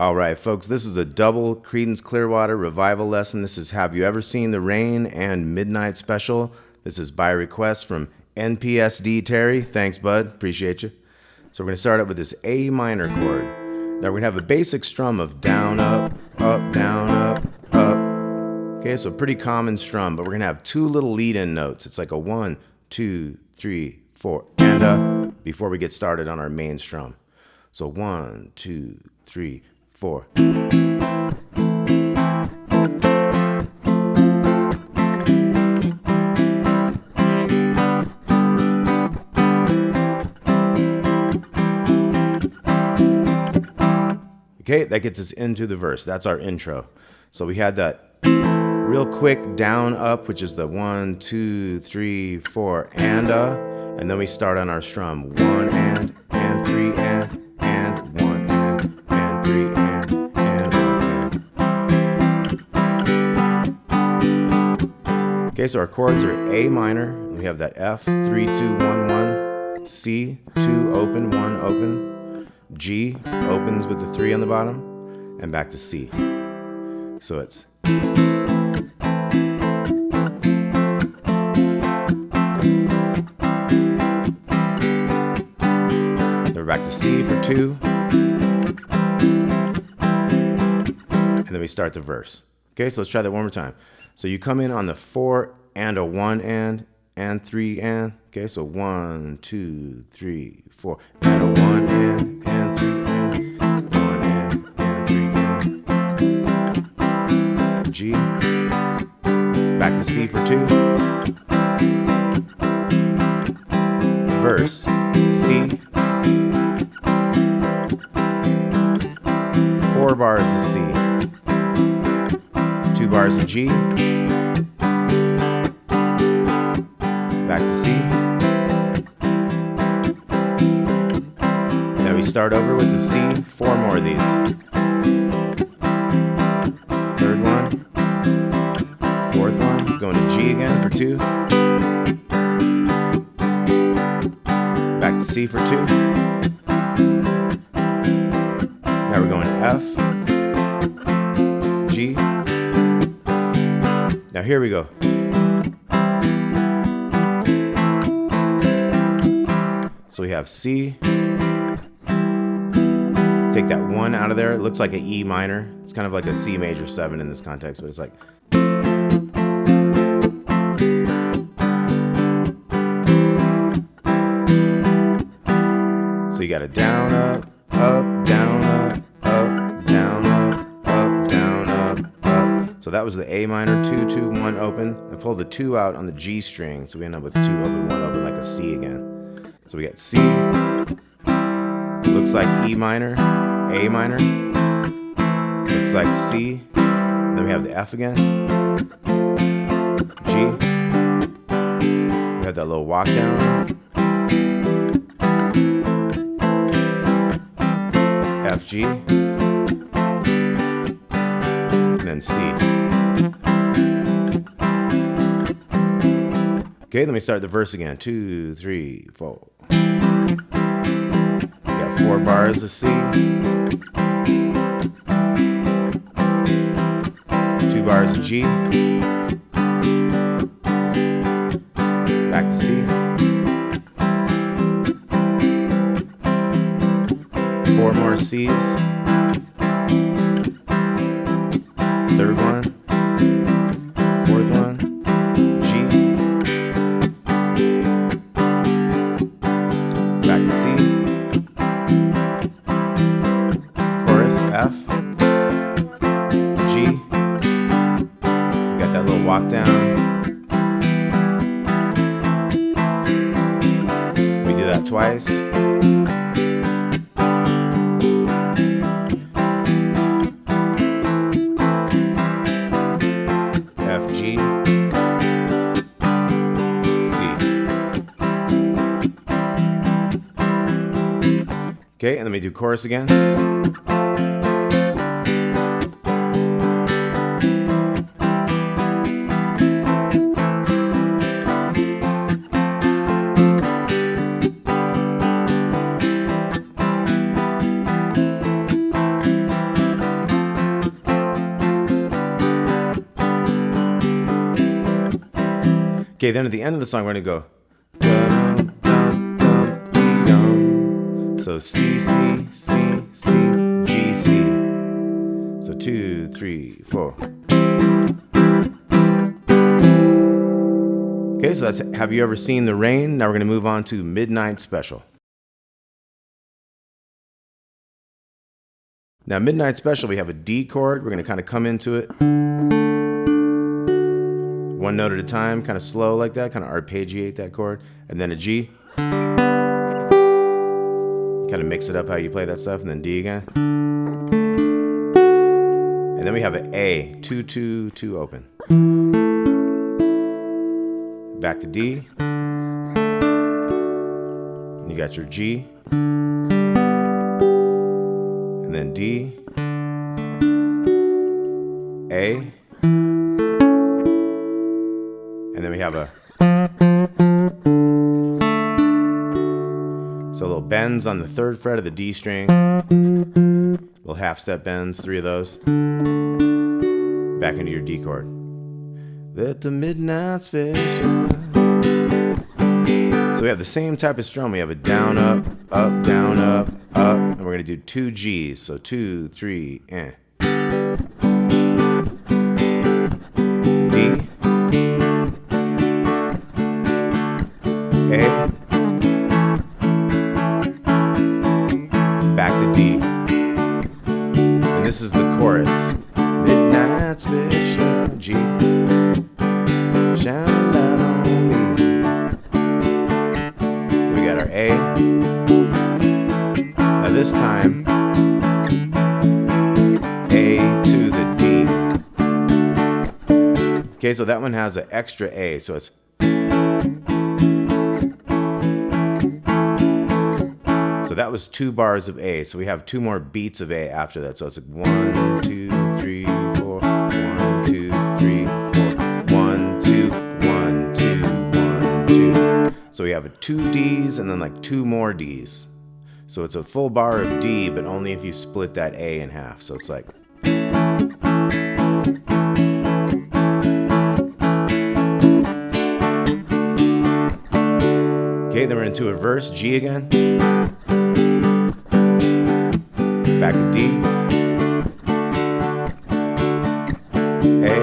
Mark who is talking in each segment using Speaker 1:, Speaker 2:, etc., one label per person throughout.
Speaker 1: All right, folks, this is a double Creedence Clearwater revival lesson. This is Have You Ever Seen the Rain and Midnight Special. This is by request from NPSD Terry. Thanks, bud. Appreciate you. So we're going to start out with this A minor chord. Now we're going to have a basic strum of down, up, down, up, up. Okay, so pretty common strum, but we're going to have two little lead-in notes. It's like a 1, 2, 3, 4, and up before we get started on our main strum. So 1, 2, 3, 4. Okay, that gets us into the verse. That's our intro. So we had that real quick down up, which is the 1, 2, 3, 4, and then we start on our strum. 1 and 3 and 1 and 3 and 1 and. Okay, so our chords are A minor. We have that F, 3, 2, 1, 1. C, 2 open, 1 open. G opens with the 3 on the bottom, and back to C. So it's we're back to C for 2, and then we start the verse. Okay, so let's try that one more time. So you come in on the 4 and a 1 and 3 and. Okay, so 1, 2, 3, 4, and a 1 and 3 and 1 and 3 and. G, back to C for 2. Verse, C, 4 bars of C, 2 bars of G, back to C. Now we start over with the C, 4 more of these. Third one, fourth one, going to G again for 2. Back to C for 2. Now we're going to F, G. Now here we go. So we have C. Take that 1 out of there. It looks like an E minor. It's kind of like a C major 7 in this context, but it's like. So you got a down, up, down, up, down, up, down, up. So that was the A minor, 2, 2, 1 open. I pulled the 2 out on the G string, so we end up with 2 open, 1 open, like a C again. So we got C, looks like E minor, A minor, looks like C, and then we have the F again, G, we have that little walk down, F, G, and then C. Okay, let me start the verse again. 2, 3, 4. We got 4 bars of C, 2 bars of G, back to C, 4 more C's, third one, fourth one, G, back to C, chorus, F, G, we got that little walk down, we do that twice, F, G, C. Okay, and let me do chorus again. Okay, then at the end of the song, we're gonna go. Dum, dum, dum, dee, dum. So C, C, C, C, G, C. So 2, 3, 4. Okay, so that's Have You Ever Seen the Rain? Now we're gonna move on to Midnight Special. Now, Midnight Special, we have a D chord. We're going to kind of come into it one note at a time, kind of slow like that, kind of arpeggiate that chord, and then a G. Kind of mix it up how you play that stuff, and then D again. And then we have an A, 2, 2, 2 open. Back to D. And you got your G. And then D, A, and then we have a, so little bends on the 3rd fret of the D string, little half step bends, 3 of those, back into your D chord. Let the midnight special. So we have the same type of strum. We have a down, up, down, up, and we're going to do 2 Gs. So 2, 3, and D, A, back to D. And this is the chorus. Midnight special, G, shine a light on me. We got our A. Now this time, A to the D. Okay, so that one has an extra A, so it's. So that was 2 bars of A, so we have 2 more beats of A after that. So it's like 1, 2, 3, 4, 1, 2, 3, 4, 1, 2, 1, 2, 1, 2. So we have a 2 Ds and then like 2 more Ds. So it's a full bar of D, but only if you split that A in half. So it's like. Okay, then we're into a verse, G again. Back to D. A.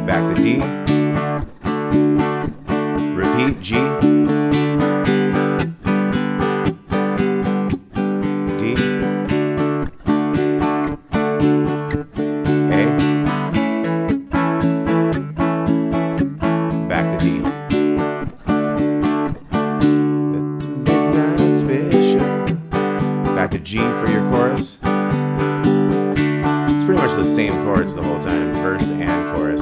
Speaker 1: Back to D. Repeat, G. D. A. Back to D. Midnight special. Back to G for your chorus. It's pretty much the same chords the whole time, verse and chorus.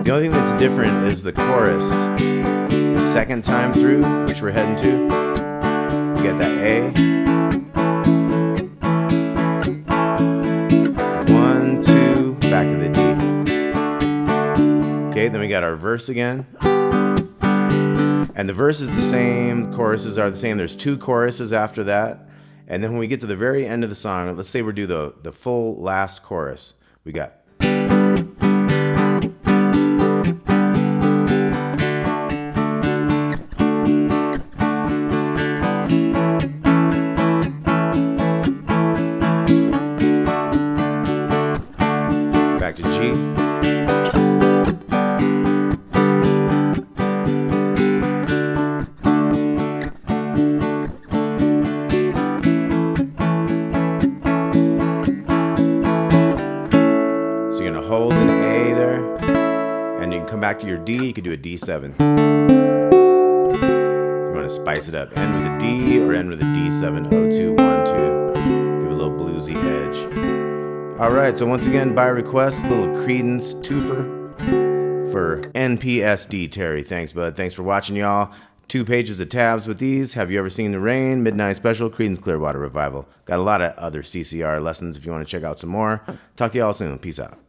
Speaker 1: The only thing that's different is the chorus. The second time through, which we're heading to, we get that A. 1, 2, back to the D. Okay, then we got our verse again. And the verse is the same, the choruses are the same. There's 2 choruses after that. And then when we get to the very end of the song, let's say we do the full last chorus. We got. Back to G. So you're gonna hold an A there, and you can come back to your D. You could do a D7. You want to spice it up. End with a D or end with a D7. 0, 2, 1, 2. Give it a little bluesy edge. All right, so once again, by request, a little Creedence twofer for NPSD Terry. Thanks, bud. Thanks for watching, y'all. 2 pages of tabs with these. Have You Ever Seen the Rain? Midnight Special, Creedence Clearwater Revival. Got a lot of other CCR lessons if you want to check out some more. Talk to y'all soon. Peace out.